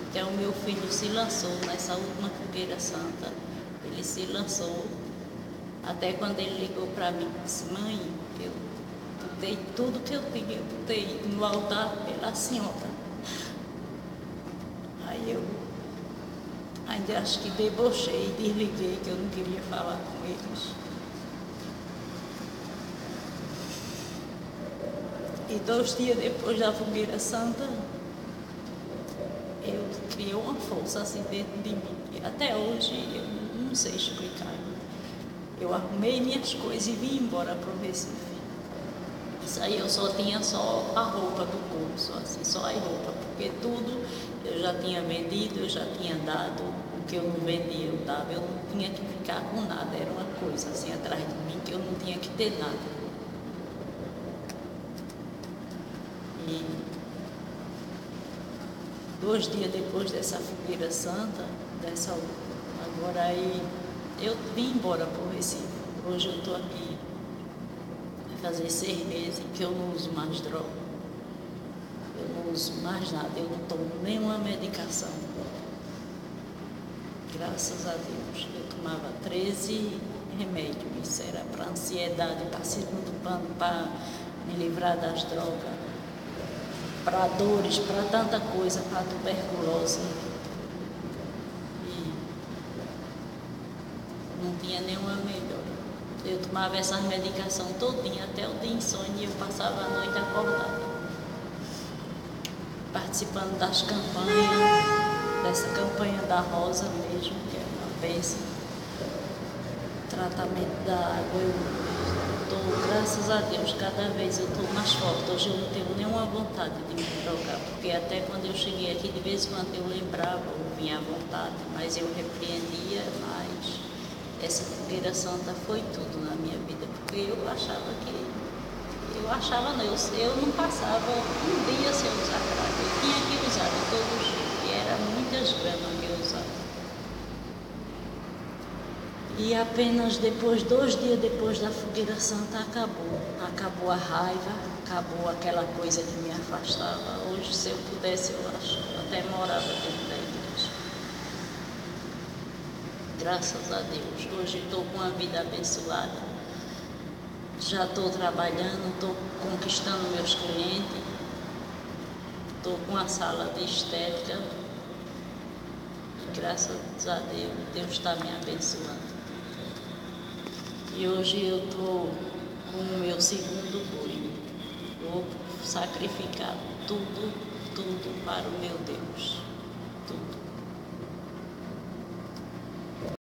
Então o meu filho se lançou nessa última fogueira santa, ele se lançou, até quando ele ligou para mim e disse: mãe, eu dei tudo que eu tinha, eu botei no altar pela senhora. Aí eu ainda acho que debochei, desliguei, que eu não queria falar com eles. E 2 dias depois da fogueira santa, eu criei uma força assim dentro de mim. E até hoje eu não sei explicar. Eu arrumei minhas coisas e vim embora para o Recife. Isso aí eu só tinha só a roupa do corpo, só a roupa, porque tudo eu já tinha vendido, eu já tinha dado, o que eu não vendia eu dava, eu não tinha que ficar com nada, era uma coisa assim atrás de mim que eu não tinha que ter nada. E 2 dias depois dessa fogueira santa, agora aí, eu vim embora para o Recife. Hoje eu estou aqui, vai fazer 6 meses que eu não uso mais droga. Eu não uso mais nada, eu não tomo nenhuma medicação. Graças a Deus. Eu tomava 13 remédios, isso era para ansiedade, para segundo plano, para me livrar das drogas, para dores, para tanta coisa, para tuberculose. E não tinha nenhuma melhora. Eu tomava essas medicações todinha, até o dia insônia, e eu passava a noite acordada, participando das campanhas, dessa campanha da Rosa mesmo, que é uma bênção. Tratamento da água, eu estou, graças a Deus, cada vez eu estou mais forte. Hoje eu não tenho nenhuma vontade de me drogar, porque até quando eu cheguei aqui, de vez em quando eu lembrava, eu vinha à vontade, mas eu repreendia. Mas essa fogueira santa foi tudo na minha vida, porque eu achava não, eu não passava um dia sem usar crack, eu tinha que usar de todo jeito, e era muitas gramas que eu usava. E apenas 2 dias depois da fogueira santa acabou a raiva, acabou aquela coisa que me afastava. Hoje, se eu pudesse, eu acho, eu até morava dentro da igreja. Graças a Deus, hoje estou com uma vida abençoada, já estou trabalhando, estou conquistando meus clientes, estou com uma sala de estética, e graças a Deus, Deus está me abençoando. E hoje eu estou com o meu segundo boi. Vou sacrificar tudo para o meu Deus.